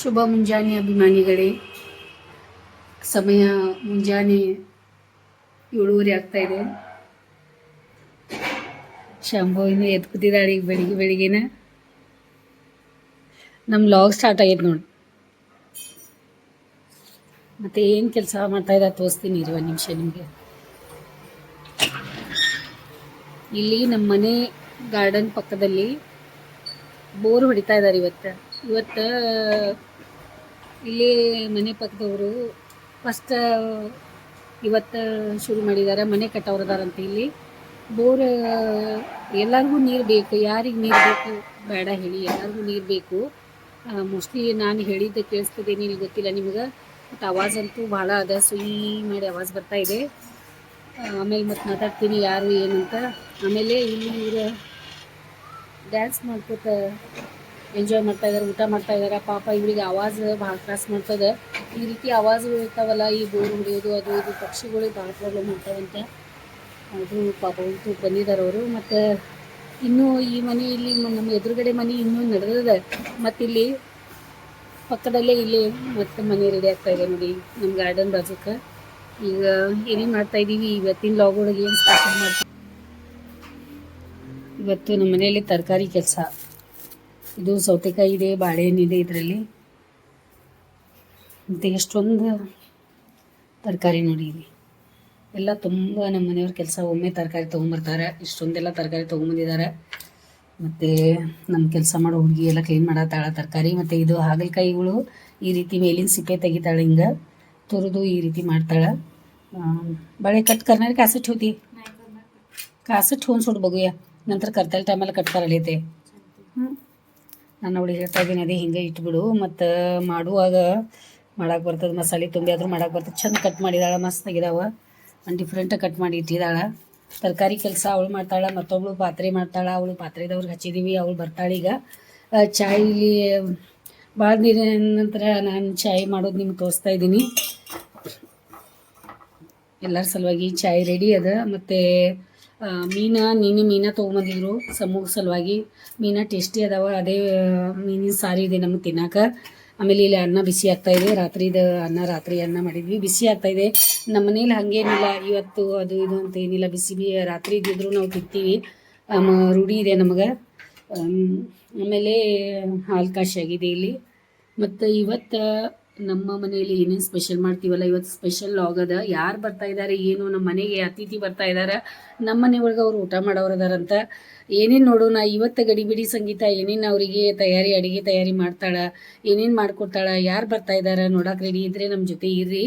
ಶುಭ ಮುಂಜಾನೆ ಅಭಿಮಾನಿಗಳೇ. ಸಮಯ ಮುಂಜಾನೆ 7:30 ಆಗ್ತಾ ಇದೆ. ಶಾಂಭು ಇನ್ನೂ ಎದ್ದು ಕೂತಿದ್ದಾಳೆ. ಈಗ ಬೆಳಿಗ್ಗೆನ ನಮ್ಮ ಲಾಗ್ ಸ್ಟಾರ್ಟ್ ಆಗೈತೆ ನೋಡಿ. ಮತ್ತೆ ಏನು ಕೆಲಸ ಮಾಡ್ತಾ ಇದ್ದಾರೆ ತೋರಿಸ್ತೀನಿ ಇರುವ ನಿಮಿಷ ನಿಮಗೆ. ಇಲ್ಲಿ ನಮ್ಮ ಮನೆ ಗಾರ್ಡನ್ ಪಕ್ಕದಲ್ಲಿ ಬೋರ್ ಹೊಡಿತಾ ಇದ್ದಾರೆ ಇವತ್ತು ಇಲ್ಲಿ ಮನೆ ಪಕ್ಕದವರು ಫಸ್ಟ್ ಇವತ್ತು ಶುರು ಮಾಡಿದ್ದಾರೆ. ಮನೆ ಕಟ್ಟೋರದಾರಂತ. ಇಲ್ಲಿ ಬೋರ್ ಎಲ್ಲರಿಗೂ ನೀರು ಬೇಕು. ಯಾರಿಗೆ ನೀರು ಬೇಕು ಬೇಡ ಹೇಳಿ, ಎಲ್ಲರಿಗೂ ನೀರು ಬೇಕು. ಮೋಸ್ಟ್ಲಿ ನಾನು ಹೇಳಿದ್ದೆ ಕೇಳಿಸ್ತಿದ್ದೀನಿ, ಇಲ್ಲಿ ಗೊತ್ತಿಲ್ಲ ನಿಮ್ಗೆ. ಮತ್ತು ಆವಾಜ್ ಅಂತೂ ಭಾಳ ಅದ, ಸುಯಿ ಮಾಡಿ ಆವಾಜ್ ಬರ್ತಾ ಇದೆ. ಆಮೇಲೆ ಮತ್ತೆ ಮಾತಾಡ್ತೀನಿ ಯಾರು ಏನು ಅಂತ. ಆಮೇಲೆ ಇಲ್ಲಿ ಇವರು ಡ್ಯಾನ್ಸ್ ಮಾಡ್ಕೊತ ಎಂಜಾಯ್ ಮಾಡ್ತಾ ಇದ್ದಾರೆ, ಊಟ ಮಾಡ್ತಾ ಇದ್ದಾರೆ. ಪಾಪ ಇವರಿಗೆ ಆವಾಜ್ ಭಾಳ ತ್ರಾಸ ಮಾಡ್ತದೆ. ಈ ರೀತಿ ಆವಾಜುಗಳು ಇರ್ತಾವಲ್ಲ, ಈ ಬೋರ್ ಹೊಡೆಯೋದು ಅದು ಇದು ಪಕ್ಷಿಗಳಿಗೆ ಭಾಳ ಪ್ರಾಬ್ಲಮ್ ಆಗ್ತಾವಂತ. ಅದು ಪಾಪ ಉಂಟು ಬಂದಿದ್ದಾರೆ ಅವರು. ಮತ್ತು ಇನ್ನೂ ಈ ಮನೆ ಇಲ್ಲಿ ನಮ್ಮ ಎದುರುಗಡೆ ಮನೆ ಇನ್ನೂ ನಡೆದಿದೆ. ಮತ್ತು ಇಲ್ಲಿ ಪಕ್ಕದಲ್ಲೇ ಇಲ್ಲಿ ಮತ್ತೆ ಮನೆ ರೆಡಿ ಆಗ್ತಾ ಇದೆ ನೋಡಿ, ನಮ್ಮ ಗಾರ್ಡನ್ ಬಾಜುಕ್ಕೆ. ಈಗ ಏನೇನು ಮಾಡ್ತಾ ಇದ್ದೀವಿ ಇವತ್ತಿನ ಲಾಗ್ ಒಳಗೆ ಏನು ಸ್ಪೆಷಲ್ ಮಾಡ್ತೀವಿ. ಇವತ್ತು ನಮ್ಮ ಮನೆಯಲ್ಲಿ ತರಕಾರಿ ಕೆಲಸ. ಇದು ಸೌತೆಕಾಯಿ ಇದೆ, ಬಾಳೆಹಣ್ಣಿದೆ ಇದರಲ್ಲಿ. ಮತ್ತು ಎಷ್ಟೊಂದು ತರಕಾರಿ ನೋಡಿ ಇಲ್ಲಿ ಎಲ್ಲ ತುಂಬ ನಮ್ಮ ಮನೆಯವ್ರ ಕೆಲಸ. ಒಮ್ಮೆ ತರಕಾರಿ ತೊಗೊಂಬರ್ತಾರೆ, ಇಷ್ಟೊಂದೆಲ್ಲ ತರಕಾರಿ ತೊಗೊಂಬಂದಿದ್ದಾರೆ. ಮತ್ತು ನಮ್ಮ ಕೆಲಸ ಮಾಡೋ ಹುಡುಗಿ ಎಲ್ಲ ಕ್ಲೀನ್ ಮಾಡತ್ತಾಳೆ ತರಕಾರಿ. ಮತ್ತು ಇದು ಹಾಗಲಕಾಯಿಗಳು ಈ ರೀತಿ ಮೇಲಿನ ಸಿಪ್ಪೆ ತೆಗಿತಾಳೆ, ಹಿಂಗೆ ತುರಿದು ಈ ರೀತಿ ಮಾಡ್ತಾಳೆ. बड़े कट करणार का असं ठेवती का असं ठेवून सोड बघूया, नंतर करता येईल टायमाला कट करायला येते. ನಾನು ಅವಳಿಗೆ ಹೇಳ್ತಾ ಇದ್ದೀನಿ ಅದೇ ಹಿಂಗೆ ಇಟ್ಬಿಡು, ಮತ್ತು ಮಾಡುವಾಗ ಮಾಡಕ್ಕೆ ಬರ್ತದೆ. ಮಸಾಲೆ ತುಂಬಿ ಆದರೂ ಮಾಡಕ್ಕೆ ಬರ್ತದೆ. ಚೆಂದ ಕಟ್ ಮಾಡಿದಾಳೆ, ಮಸ್ತಾಗಿದ್ದಾವೆ. ಡಿಫ್ರೆಂಟಾಗಿ ಕಟ್ ಮಾಡಿ ಇಟ್ಟಿದ್ದಾಳೆ. ತರಕಾರಿ ಕೆಲಸ ಅವಳು ಮಾಡ್ತಾಳೆ, ಮತ್ತೊಬ್ಳು ಪಾತ್ರೆ ಮಾಡ್ತಾಳೆ. ಅವಳು ಪಾತ್ರೆದವ್ರಿಗೆ ಹಚ್ಚಿದ್ದೀವಿ, ಅವಳು ಬರ್ತಾಳೆ ಈಗ. ಚಾಯ್ ಇಲ್ಲಿ ಭಾಳ ದಿನ ನಂತರ ನಾನು ಚಾಯ್ ಮಾಡೋದು ನಿಮ್ಗೆ ತೋರಿಸ್ತಾ ಇದ್ದೀನಿ. ಎಲ್ಲರ ಸಲುವಾಗಿ ಚಾಯ್ ರೆಡಿ ಅದ. ಮತ್ತು ಮೀನ ತೊಗೊಂಬಂದಿದ್ರು ಸಮೂಹ ಸಲುವಾಗಿ. ಮೀನ ಟೇಸ್ಟಿ ಅದಾವ. ಅದೇ ಮೀನಿನ ಸಾರು ಇದೆ ನಮಗೆ ತಿನ್ನಕ್ಕೆ. ಆಮೇಲೆ ಇಲ್ಲಿ ಅನ್ನ ಬಿಸಿ ಆಗ್ತಾಯಿದೆ. ರಾತ್ರಿ ಅನ್ನ ಮಾಡಿದ್ವಿ, ಬಿಸಿ ಆಗ್ತಾಯಿದೆ. ನಮ್ಮ ಮನೇಲಿ ಹಾಗೇನಿಲ್ಲ ಇವತ್ತು ಅದು ಇದು ಅಂತ ಏನಿಲ್ಲ. ಬಿಸಿ ರಾತ್ರಿ ಇದ್ದಿದ್ರು ನಾವು ತಿಂತೀವಿ, ರೂಢಿ ಇದೆ ನಮಗೆ. ಆಮೇಲೆ ಹಾಲು ಕಾಶಿ ಆಗಿದೆ ಇಲ್ಲಿ. ಮತ್ತು ಇವತ್ತು ನಮ್ಮ ಮನೆಯಲ್ಲಿ ಏನೇನು ಸ್ಪೆಷಲ್ ಮಾಡ್ತೀವಲ್ಲ, ಇವತ್ತು ಸ್ಪೆಷಲ್ ಆಗದ. ಯಾರು ಬರ್ತಾ ಇದ್ದಾರೆ ಏನು, ನಮ್ಮ ಮನೆಗೆ ಅತಿಥಿ ಬರ್ತಾ ಇದ್ದಾರೆ. ನಮ್ಮ ಮನೆ ಒಳಗೆ ಅವ್ರು ಊಟ ಮಾಡೋರದಾರಂತ. ಏನೇನು ನೋಡೋಣ ಇವತ್ತು. ಗಡಿಬಿಡಿ ಸಂಗೀತ ಏನೇನು ಅವರಿಗೆ ಅಡುಗೆ ತಯಾರಿ ಮಾಡ್ತಾಳೆ, ಏನೇನು ಮಾಡ್ಕೊಡ್ತಾಳೆ, ಯಾರು ಬರ್ತಾ ಇದ್ದಾರೆ ನೋಡಕ್ಕೆ ರೆಡಿ ಇದ್ದರೆ ನಮ್ಮ ಜೊತೆ ಇರ್ರಿ.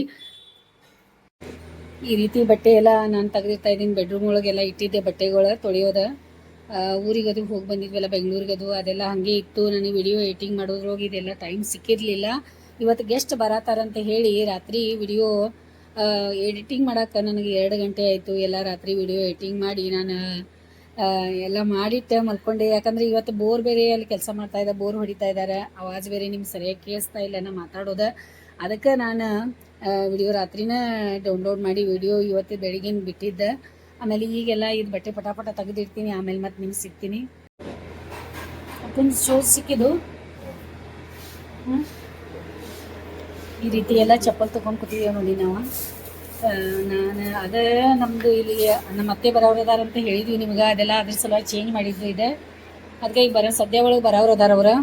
ಈ ರೀತಿ ಬಟ್ಟೆ ಎಲ್ಲ ನಾನು ತೆಗೆದಿರ್ತಾ ಇದ್ದೀನಿ. ಬೆಡ್ರೂಮ್ ಒಳಗೆಲ್ಲ ಇಟ್ಟಿದ್ದೆ ಬಟ್ಟೆಗಳು ತೊಳೆಯೋದ. ಊರಿಗದು ಹೋಗಿ ಬಂದಿದ್ವಲ್ಲ ಬೆಂಗಳೂರಿಗದು, ಅದೆಲ್ಲ ಹಾಗೆ ಇತ್ತು. ನನಗೆ ವಿಡಿಯೋ ಎಡಿಟಿಂಗ್ ಮಾಡೋದ್ರೊಳಗೆ ಇದೆಲ್ಲ ಟೈಮ್ ಸಿಕ್ಕಿರಲಿಲ್ಲ. ಇವತ್ತು ಗೆಸ್ಟ್ ಬರತ್ತಾರಂತ ಹೇಳಿ ರಾತ್ರಿ ವಿಡಿಯೋ ಎಡಿಟಿಂಗ್ ಮಾಡೋಕೆ ನನಗೆ 2 ಗಂಟೆ ಆಯಿತು. ಎಲ್ಲ ರಾತ್ರಿ ವಿಡಿಯೋ ಎಡಿಟಿಂಗ್ ಮಾಡಿ ನಾನು ಎಲ್ಲ ಮಾಡಿಟ್ಟೆ ಮಲ್ಕೊಂಡೆ. ಯಾಕಂದರೆ ಇವತ್ತು ಬೋರ್ ಬೇರೆ ಅಲ್ಲಿ ಕೆಲಸ ಮಾಡ್ತಾಯಿದ್ದೆ, ಬೋರ್ ಹೊಡಿತಾ ಇದ್ದಾರೆ. ಆವಾಜ್ ಬೇರೆ ನಿಮ್ಗೆ ಸರಿಯಾಗಿ ಕೇಳಿಸ್ತಾ ಇಲ್ಲ ನಾ ಮಾತಾಡೋದು. ಅದಕ್ಕೆ ನಾನು ವಿಡಿಯೋ ರಾತ್ರಿನೇ ಡೌನ್ಲೋಡ್ ಮಾಡಿ ವಿಡಿಯೋ ಇವತ್ತು ಬೆಳಗಿನ ಬಿಟ್ಟಿದ್ದೆ. ಆಮೇಲೆ ಈಗೆಲ್ಲ ಇದು ಬಟ್ಟೆ ಪಟಾಪಟ ತೆಗೆದಿರ್ತೀನಿ, ಆಮೇಲೆ ಮತ್ತೆ ನಿಮ್ಗೆ ಸಿಗ್ತೀನಿ. ಅದೊಂದು ಶೂಸ್ ಸಿಕ್ಕಿದ್ದು. ಈ ರೀತಿ ಎಲ್ಲ ಚಪ್ಪಲ್ ತೊಗೊಂಡು ಕೂತಿದ್ದೇವೆ ನೋಡಿ ನಾವು. ನಾನು ಅದೇ ನಮ್ಮದು ಇಲ್ಲಿ ನಮ್ಮ ಅತ್ತೆ ಬರೋರು ಅದಾರ ಅಂತ ಹೇಳಿದ್ವಿ ನಿಮ್ಗೆ. ಅದೆಲ್ಲ ಅದ್ರ ಸಲುವಾಗಿ ಚೇಂಜ್ ಮಾಡಿದ್ದು ಇದೆ. ಅದಕ್ಕೆ ಈಗ ಸದ್ಯ ಒಳಗೆ ಬರೋರು ಅದಾರ ಅವ್ರು.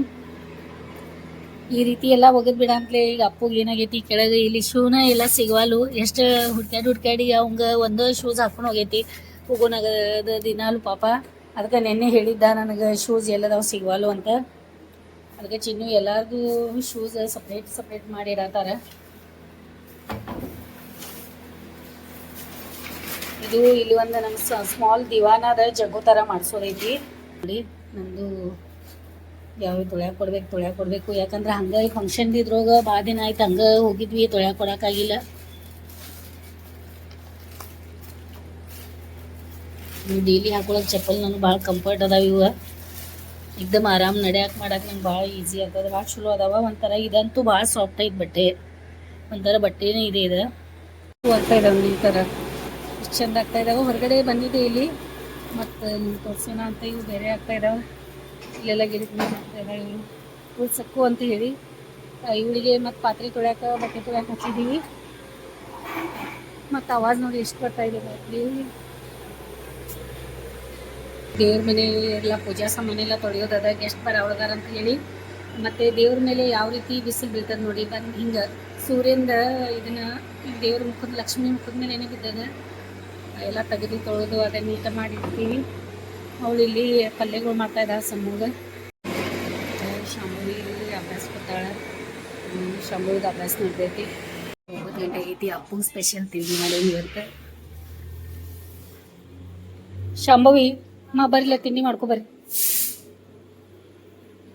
ಈ ರೀತಿ ಎಲ್ಲ ಒಗದ್ ಬಿಡ ಅಂತಲೇ ಈಗ ಅಪ್ಪಗೆ ಏನಾಗೈತಿ, ಕೆಳಗೆ ಇಲ್ಲಿ ಶೂನ ಎಲ್ಲ ಸಿಗವಾಲು. ಎಷ್ಟು ಹುಡ್ಕ್ಯಾಡಿ ಅವಂಗೆ ಒಂದು ಶೂಸ್ ಹಾಕೊಂಡು ಹೋಗೈತಿ ಹೋಗೋನಾಗದ ದಿನಾಲು ಪಾಪ. ಅದಕ್ಕೆ ನೆನ್ನೆ ಹೇಳಿದ್ದ ನನಗೆ ಶೂಸ್ ಎಲ್ಲದಾವು ಸಿಗವಾಲು ಅಂತ. ಅದಕ್ಕೆ ಚಿನ್ನು ಎಲ್ಲಾರ್ದು ಶೂಸ್ ಸಪ್ರೇಟ್ ಮಾಡಿ ಇಡತ್ತಾರ. ಇದು ಇಲ್ಲಿ ಒಂದು ನಮ್ಮ ಸ್ಮಾಲ್ ದಿವಾನದ ಜಗ್ಗು ಥರ ಮಾಡಿಸೋದೈತಿ ನೋಡಿ. ನಮ್ಮದು ಯಾವ ತೊಳ್ಯಾಕೆ ಕೊಡಬೇಕು. ಯಾಕಂದ್ರೆ ಹಂಗೆ ಫಂಕ್ಷನ್ ಇದ್ರೊಳಗೆ ಭಾಳ ದಿನ ಆಯ್ತು ಹಂಗೆ ಹೋಗಿದ್ವಿ, ತೊಳ್ಯಾಕೆ ಕೊಡೋಕ್ಕಾಗಿಲ್ಲ. ಡೈಲಿ ಹಾಕೊಳಕ್ಕೆ ಚಪ್ಪಲ್ ನನಗೆ ಭಾಳ ಕಂಫರ್ಟ್ ಅದಾವ. ಇವು ಏಕ್ದಮ್ ಆರಾಮ್ ನಡೆಯಕ್ಕೆ ಮಾಡಕ್ಕೆ ನಂಗೆ ಭಾಳ ಈಸಿ ಆಗ್ತದೆ, ಭಾಳ ಚಲೋ ಅದಾವ. ಒಂಥರ ಇದಂತೂ ಭಾಳ ಸಾಫ್ಟ್ ಐತೆ ಬಟ್ಟೆ, ಒಂಥರ ಬಟ್ಟೆನೇ ಇದೆ ಇದು ಆಗ್ತಾ ಇದಾವೆ. ಈ ಥರ ಎಷ್ಟು ಚೆಂದ ಆಗ್ತಾ ಇದಾವೆ. ಹೊರಗಡೆ ಬಂದಿದೆ ಇಲ್ಲಿ ಮತ್ತು ತೋರ್ಸೋಣ ಅಂತ ಇವು ಬೇರೆ ಆಗ್ತಾ ಇದಾವೆ. ಇಲ್ಲೆಲ್ಲ ಗಿಡಕ್ಕೆ ಆಗ್ತಾ ಇದಾವೆ. ಇವು ಫುಲ್ ಸಕ್ಕು ಅಂತ ಹೇಳಿ ಇವಳಿಗೆ ಮತ್ತು ಪಾತ್ರೆ ತೊಳ್ಯಾಕ ಬಟ್ಟೆ ತೊಳ್ಯಾಕ ಹಚ್ಚಿದ್ದೀವಿ. ಮತ್ತು ಆವಾಜ್ ನೋಡಿ ಎಷ್ಟು ಬರ್ತಾ ಇದೆ ನೋಡ್ರಿ. ದೇವ್ರ ಮನೆ ಎಲ್ಲ ಪೂಜಾ ಸಾಮಾನೆಲ್ಲ ತೊಳೆಯೋದದ, ಗೆಸ್ಟ್ ಬರೋದಾರ ಅಂತ ಹೇಳಿ. ಮತ್ತು ದೇವ್ರ ಮೇಲೆ ಯಾವ ರೀತಿ ಬಿಸಿಲು ಬೀಳ್ತದೆ ನೋಡಿ. ಬಂದು ಹಿಂಗೆ ಸೂರ್ಯಂದ ಇದನ್ನ ದೇವ್ರ ಮುಖದ ಲಕ್ಷ್ಮೀ ಮುಖದ ಮೇಲೆ ಏನೇ ಬಿದ್ದದ ಎಲ್ಲ ತೆಗೆದು ತೊಳೆದು ಅದನ್ನ ನೀಟ ಮಾಡಿರ್ತೀವಿ. ಅವಳು ಇಲ್ಲಿ ಪಲ್ಯಗಳು ಮಾಡ್ತಾ ಇದ್ದಾಳೆ ಸಮ್ಮಗ. ಶಾಂಭವಿ ಅಭ್ಯಾಸ ಕೊಡ್ತಾಳೆ. ಶಾಂಭವಿದ ಅಭ್ಯಾಸ ನೋಡ್ತೈತಿ. 9 ಗಂಟೆ ಆಗೈತಿ. ಅಪ್ಪು ಸ್ಪೆಷಲ್ ತಿಂಡಿ ಮಾಡೇನಿ ಇವತ್ತು. ಶಾಂಭವಿ ಬರ್ರಿಲ್ಲ ತಿಂಡಿ ಮಾಡ್ಕೊ ಬರ್ರಿ.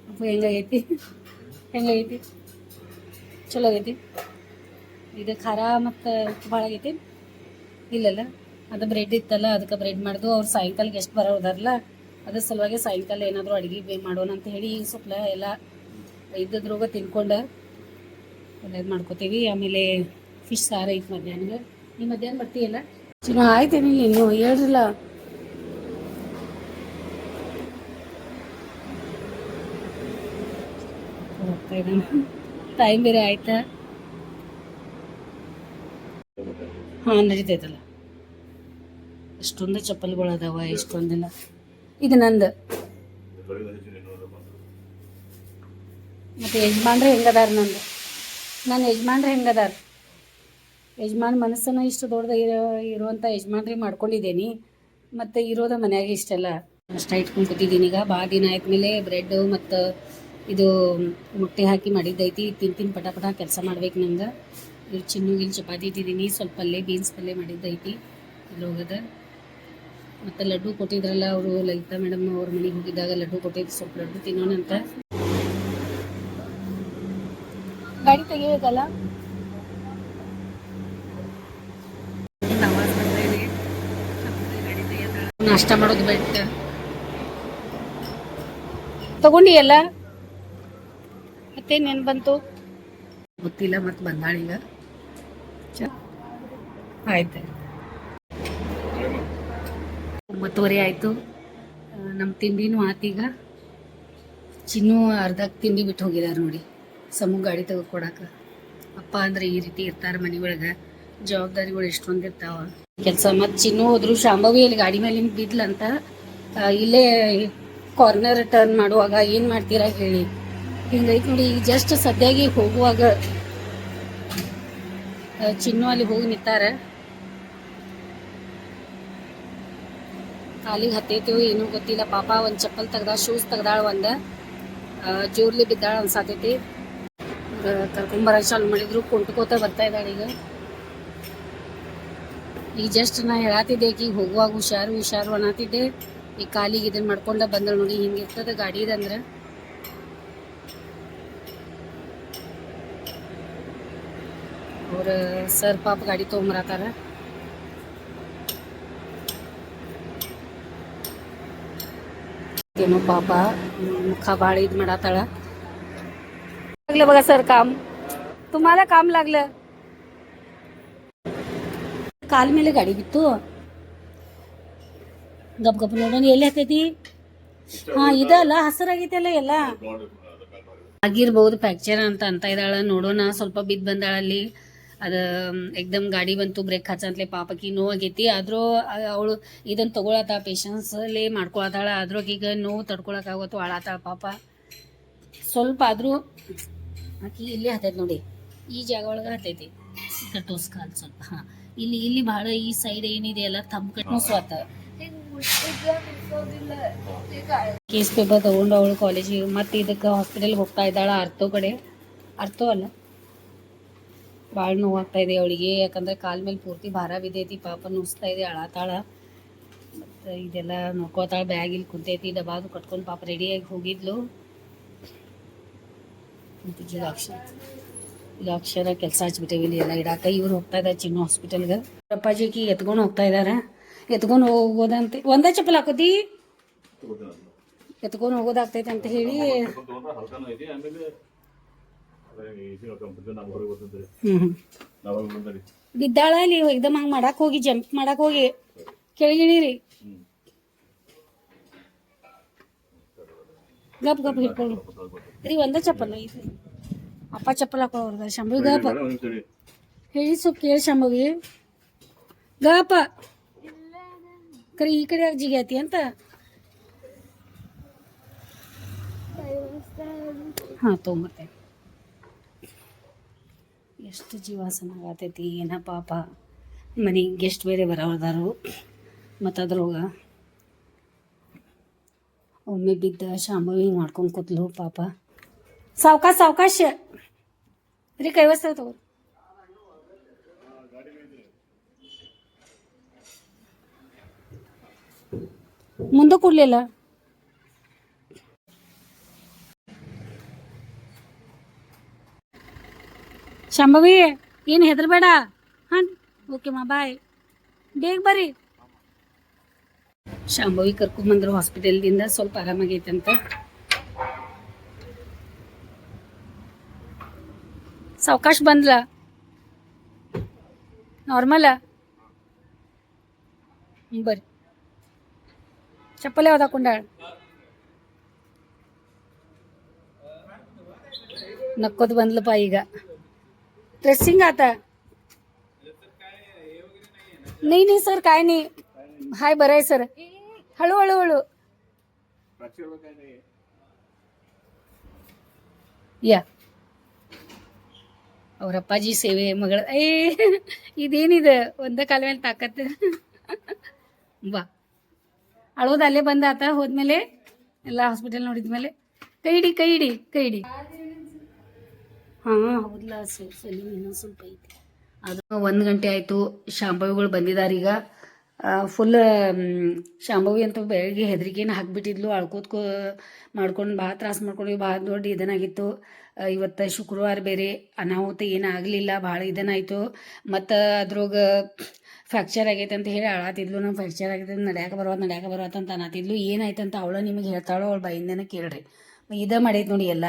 ಅಪ್ಪು ಹೆಂಗೈತಿ ಚಲೋ ಆಗೈತಿ. ಇದು ಖಾರ ಮತ್ತು ಉಪ್ಪು ಭಾಳ ಆಗೈತಿ. ಇಲ್ಲಲ್ಲ, ಅದು ಬ್ರೆಡ್ ಇತ್ತಲ್ಲ, ಅದಕ್ಕೆ ಬ್ರೆಡ್ ಮಾಡ್ದು. ಅವ್ರು ಸಾಯಂಕಾಲ ಗೆಸ್ಟ್ ಬರೋದಾರಲ್ಲ, ಅದ್ರ ಸಲುವಾಗಿ ಸಾಯಂಕಾಲ ಏನಾದರೂ ಅಡುಗೆ ಮಾಡೋಣ ಅಂತ ಹೇಳಿ ಸ್ವಲ್ಪ ಎಲ್ಲ ಇದ್ದದ್ರೋಗ ತಿನ್ಕೊಂಡು ಎಲ್ಲ ಇದು ಮಾಡ್ಕೋತೀವಿ. ಆಮೇಲೆ ಫಿಶ್ ಸಾರು ಐತಿ ಮಧ್ಯಾಹ್ನ. ನೀ ಮಧ್ಯಾಹ್ನ ಬರ್ತೀಯಲ್ಲ? ಚೆನ್ನಾಗಿ ಆಯ್ತೇನಿಲ್ಲ ಇನ್ನೂ ಹೇಳ್ರಲ್ಲ. ಹೋಗ್ತಾ ಇದ್ದಾನೆ. ಟೈಮ್ ಬೇರೆ ಆಯ್ತಾ? ಹಾಂ, ನಡೀತೈತಲ್ಲ. ಎಷ್ಟೊಂದು ಚಪ್ಪಲ್ಗಳು ಅದಾವ, ಎಷ್ಟೊಂದಿಲ್ಲ. ಇದು ನಂದು. ಮತ್ತು ಯಜಮಾನ್ರೆ ಹೆಂಗದಾರ ನಂದು. ನನ್ನ ಯಜಮಾನ್ರೆ ಹೆಂಗದಾರ. ಯಜಮಾನ್ ಮನಸ್ಸನ್ನು ಇಷ್ಟು ದೊಡ್ಡದ ಇರುವಂಥ ಯಜಮಾನ್ರಿ ಮಾಡ್ಕೊಂಡಿದ್ದೀನಿ. ಮತ್ತು ಇರೋದ ಮನ್ಯಾಗ ಇಷ್ಟೆಲ್ಲ ಅಷ್ಟ ಇಟ್ಕೊಂಡು ಕೂತಿದ್ದೀನಿ. ಈಗ ಭಾಳ ದಿನ ಆದ್ಮೇಲೆ ಬ್ರೆಡ್ ಮತ್ತು ಇದು ಮೊಟ್ಟೆ ಹಾಕಿ ಮಾಡಿದ್ದೈತಿ. ತಿಂತೀನಿ ಪಟ ಪಟ ಕೆಲಸ ಮಾಡ್ಬೇಕು ನಂಗೆ. ಇಲ್ಲಿ ಚಿನ್ನುಗಿಲ್ಲಿ ಚಪಾತಿ ಇಟ್ಟಿದ್ದೀನಿ. ಸ್ವಲ್ಪ ಪಲ್ಯ, ಬೀನ್ಸ್ ಪಲ್ಯ ಮಾಡಿದ್ದೈತಿ ಇಲ್ಲಿ ಹೋಗೋದ. ಮತ್ತು ಲಡ್ಡು ಕೊಟ್ಟಿದ್ರಲ್ಲ ಅವರು, ಲಲಿತಾ ಮೇಡಮ್ ಅವ್ರ ಮನೆಗೆ ಹೋಗಿದ್ದಾಗ ಲಡ್ಡು ಕೊಟ್ಟಿದ್ದು. ಸ್ವಲ್ಪ ಲಡ್ಡು ತಿನ್ನೋಣ ಅಂತ. ಗಾಡಿ ತೆಗಿಬೇಕಲ್ಲ. ನಾಷ್ಟ ಮಾಡೋದು ಬಿಟ್ಟು ತಗೊಂಡಿ ಎಲ್ಲ ಮತ್ತೇನೇನು ಬಂತು ಗೊತ್ತಿಲ್ಲ. ಮತ್ತೆ ಬಂದಾಳೀಗ. ಆಯ್ತು, 9:30 ಆಯಿತು. ನಮ್ಮ ತಿಂಡಿನೂ ಆತೀಗ. ಚಿನ್ನು ಅರ್ಧಕ್ಕೆ ತಿಂಡಿ ಬಿಟ್ಟು ಹೋಗಿದ್ದಾರೆ ನೋಡಿ. ಸಮೂ ಗಾಡಿ ತೆಗೆದುಕೊಡಕ್ಕೆ. ಅಪ್ಪ ಅಂದರೆ ಈ ರೀತಿ ಇರ್ತಾರೆ ಮನೆ ಒಳಗೆ. ಜವಾಬ್ದಾರಿಗಳು ಎಷ್ಟೊಂದು ಇರ್ತಾವ ಕೆಲಸ. ಮತ್ತು ಚಿನ್ನು ಹೋದ್ರು. ಶಾಂಭವಿ ಅಲ್ಲಿ ಗಾಡಿ ಮೇಲೆ ಬಿದ್ಲಂತ. ಇಲ್ಲೇ ಕಾರ್ನರ್ ಟರ್ನ್ ಮಾಡುವಾಗ ಏನು ಮಾಡ್ತೀರಾ ಹೇಳಿ. ಹಿಂಗೈತೆ ನೋಡಿ. ಈಗ ಜಸ್ಟ್ ಸದ್ಯಾಗಿ ಹೋಗುವಾಗ ಚಿನ್ನು ಅಲ್ಲಿ ಹೋಗಿ ನಿಂತಾರೆ. ಕಾಲಿಗೆ ಹತ್ತೈತಿವು ಏನೂ ಗೊತ್ತಿಲ್ಲ. ಪಾಪ ಒಂದು ಚಪ್ಪಲ್ ತೆಗ್ದ, ಶೂಸ್ ತೆಗ್ದಾಳ, ಒಂದು ಜೋರ್ಲಿ ಬಿದ್ದಾಳ ಅನ್ಸಾತೈತಿ. ಕರ್ಕೊಂಬರ ಚಾಲು ಮಾಡಿದ್ರು. ಕೊಂಟ್ಕೋತ ಬರ್ತಾ ಇದ್ದಾಳೆ ಈಗ ಜಸ್ಟ್ ನಾ ಹೇಳತ್ತಿದ್ದೆ ಈಗ ಹೋಗುವಾಗ ಹುಷಾರು ಅನ್ನತ್ತಿದ್ದೆ. ಈ ಕಾಲಿಗೆ ಇದನ್ನ ಮಾಡ್ಕೊಂಡ ಬಂದಳು ನೋಡಿ. ಹಿಂಗಿರ್ತದ ಗಾಡಿದಂದ್ರೆ. ಅವ್ರ ಸರ್ ಪಾಪ ಗಾಡಿ ತೊಗೊಂಬರತ್ತಾರ. ಏನೋ ಪಾಪ मुख भाळ ईद म्हणा लागलं बघा सर काम. तुम्हाला काम लागलं. ಕಾಲ ಮೇಲೆ ಗಾಡಿ ಬಿತ್ತು. ಗಪ್ ಗಪ್ ನೋಡೋಣ ಎಲ್ಲಿ ಹತ್ತೈತಿ. ಹಾ ಇದಲ್ಲ ಹಸರಾಗೈತಿ ಅಲ್ಲ ಎಲ್ಲ ಆಗಿರ್ಬಹುದು. ಫ್ರ್ಯಾಕ್ಚರ್ ಅಂತ ಇದ್ದಾಳ. ನೋಡೋಣ. ಸ್ವಲ್ಪ ಬಿದ್ದು ಬಂದಾಳ ಅಲ್ಲಿ. ಅದು ಎಕ್ದಮ್ ಗಾಡಿ ಬಂತು, ಬ್ರೇಕ್ ಹಚ್ಚಂತಲೇ ಪಾಪಕಿ ನೋವಾಗೈತಿ. ಆದ್ರೂ ಅವಳು ಇದನ್ನ ತಗೊಳತ್ತ, ಪೇಷನ್ಸಲ್ಲಿ ಮಾಡ್ಕೊಳತ್ತಾಳ. ಆದ್ರೂ ಈಗ ನೋವು ತಡ್ಕೊಳಕ್ಕಾಗತ್ತು, ಆಳಾತಾಳ ಪಾಪ. ಸ್ವಲ್ಪ ಆದ್ರೂ ಆಕಿ ಇಲ್ಲಿ ಹತ್ತೈತಿ ನೋಡಿ. ಈ ಜಾಗ ಒಳಗೆ ಹತ್ತೈತಿ. ಕಟ್ಟೋಸ್ ಕಾಲ್ ಸ್ವಲ್ಪ. ಹಾಂ ಇಲ್ಲಿ ಭಾಳ ಈ ಸೈಡ್ ಏನಿದೆಯಲ್ಲ ತಮ್ಮ ಕಟ್ನೂ ಸ್ವಾತ. ಕೇಸ್ ಪೇಪರ್ ತಗೊಂಡು ಅವಳು ಕಾಲೇಜಿಗೆ ಮತ್ತೆ ಇದಕ್ಕೆ ಹಾಸ್ಪಿಟಲ್ಗೆ ಹೋಗ್ತಾ ಇದ್ದಾಳ. ಅರ್ಥೋ ಅಲ್ಲ. ಭಾಳ ನೋವಾಗ್ತಾ ಇದೆ ಅವಳಿಗೆ. ಯಾಕಂದ್ರೆ ಕಾಲ ಮೇಲೆ ಪೂರ್ತಿ ಭಾರ ಬಿದ್ದೈತಿ. ಪಾಪ ನುಸ್ತಾ ಇದೆ, ಅಳಾತಾಳ. ಮತ್ತು ಇದೆಲ್ಲ ನೋಡ್ಕೋತಾಳ. ಬ್ಯಾಗ್ ಇಲ್ಲಿ ಕುಂತೈತಿ. ಡಬ್ಬಾದು ಕಟ್ಕೊಂಡು ಪಾಪ ರೆಡಿಯಾಗಿ ಹೋಗಿದ್ಲು. ಇಲ್ಲಿ ಅಕ್ಷರ ಕೆಲಸ ಹಚ್ಬಿಟ್ಟೇವಿ ಇಲ್ಲಿ ಎಲ್ಲ ಇಡಾಕ. ಇವ್ರು ಹೋಗ್ತಾ ಇದ್ದಾರೆ ಚಿನ್ನು ಹಾಸ್ಪಿಟಲ್ಗೆ. ಅಪ್ಪಾಜಿಗೆ ಎತ್ಕೊಂಡು ಹೋಗ್ತಾ ಇದ್ದಾರೆ. ಎತ್ಕೊಂಡು ಹೋಗೋದಂತೆ. ಒಂದೇ ಚಪ್ಪಲ್ ಹಾಕೋತಿ ಎತ್ಕೊಂಡು ಹೋಗೋದಾಗ್ತೈತೆ ಅಂತ ಹೇಳಿ ಬಿದ್ದಾಳ ಅಲ್ಲಿ. ಎಕ್ದಮ್ ಹಂಗೆ ಮಾಡಕ್ ಹೋಗಿ, ಜಂಪ್ ಮಾಡಕ್ ಹೋಗಿ ಕೆಳಗಿಳಿರಿ. ಗಪ್ ಗಪ್ ಹಿಡ್ಕೊಂಡು ರೀ. ಒಂದೇ ಚಪ್ಪಲ್ ಐತಿ. ಅಪ್ಪ ಚಪ್ಪಲ್ ಹಾಕೋರ್ದ ಶಂಭವಿ ಗಪ ಹೇಳಿ ಸ್ವಲ್ಪ ಕೇಳಿ ಶಂಭವಿ ಗಪ ಕರೆ ಈ ಕಡೆ ಜಿಗ್ಯಾತಿ ಅಂತ ಹಾಂ ತೊಗೊಂಬರ್ತೆ ಎಷ್ಟು ಜೀವಾಸನ ಆಗತೈತಿ ಏನ ಪಾಪ ಮನೆಗೆ ಗೆಸ್ಟ್ ಬೇರೆ ಬರೋದಾರು ಮತ್ತು ಅದ್ರೊಳಗೆ ಒಮ್ಮೆ ಬಿದ್ದ ಶಾಂಭವಿ ಮಾಡ್ಕೊಂಡು ಕೂತ್ಲು ಪಾಪ ಸಾವಕಾಶ ಸಾವಕಾಶ ರೀ ಕೈವಸ್ತಾವ ತಗೋ ಮುಂದೆ ಕೊಡ್ಲಿಲ್ಲ ಶಾಂಭವಿ ಏನು ಹೆದರ್ಬೇಡ ಹಾಂ ಓಕೆ ಮಾ ಬಾಯ್ ಬೇಗ ಬರ್ರಿ ಶಾಂಭವಿ ಕರ್ಕೊಂಬಂದ್ರು ಹಾಸ್ಪಿಟಲ್ದಿಂದ ಸ್ವಲ್ಪ ಆರಾಮಾಗೈತಂತ ಸಾವಕಾಶ ಬಂದ್ಲ ನಾರ್ಮಲ ಬರ್ರಿ ಚಪ್ಪಲ್ ಯಾವ್ದು ಹಾಕೊಂಡಾಳ ನಕ್ಕೋದು ಬಂದ್ಲಪ್ಪ ಈಗ ड्रेसिंग आता नाही सर काय नाही हाय बरं आहे सर हळू हळू हळू या ಅವ್ರ ಅಪ್ಪಾಜಿ ಸೇವೆ ಮಗಳ ಇದೇನಿದೆ ಒಂದ ಕಾಲ ಮೇಲೆ ತಾಕತ್ ಬಾ ಅಳೋದು ಅಲ್ಲೇ ಬಂದ ಆತ ಹೋದ್ಮೇಲೆ ಎಲ್ಲ ಹಾಸ್ಪಿಟಲ್ ನೋಡಿದ್ಮೇಲೆ ಕೈ ಹಿಡಿ ಕೈ ಹಿಡಿ ಕೈ ಹಿಡಿ ಹಾಂ ಹೌದಲ್ಲ ಸಲಿ ಇನ್ನೊಂದು ಸ್ವಲ್ಪ ಐತಿ ಅದು 1 ಗಂಟೆ ಆಯಿತು ಶಾಂಭವಿಗಳು ಬಂದಿದ್ದಾರೆ ಈಗ ಫುಲ್ ಶಾಂಭವಿ ಅಂತೂ ಬೆಳಗ್ಗೆ ಹೆದರಿಕೆನ ಹಾಕಿಬಿಟ್ಟಿದ್ಲು ಅಳ್ಕೋತ್ಕೋ ಮಾಡ್ಕೊಂಡು ಭಾಳ ತ್ರಾಸ ಮಾಡ್ಕೊಂಡು ಭಾಳ ದೊಡ್ಡ ಇದನ್ನಾಗಿತ್ತು ಇವತ್ತು ಶುಕ್ರವಾರ ಬೇರೆ ಅನಾಹುತ ಏನಾಗಲಿಲ್ಲ ಭಾಳ ಇದನ್ನಾಯಿತು ಮತ್ತು ಅದ್ರೊಳಗೆ ಫ್ರ್ಯಾಕ್ಚರ್ ಆಗೈತೆ ಅಂತ ಹೇಳಿ ಅಳಾತಿದ್ಲು ನಾವು ಫ್ರ್ಯಾಕ್ಚರ್ ಆಗೈತೆ ನಡ್ಯಾಕೆ ಬರೋದು ಅಂತ ಅನ್ನತಿದ್ಲು ಏನಾಯ್ತು ಅಂತ ಅವಳ ನಿಮಗೆ ಹೇಳ್ತಾಳೋ ಅವಳ ಬಾಯಿಂದನೇ ಕೇಳ್ರಿ ಇದ ಮಾಡೈತೆ ನೋಡಿ ಎಲ್ಲ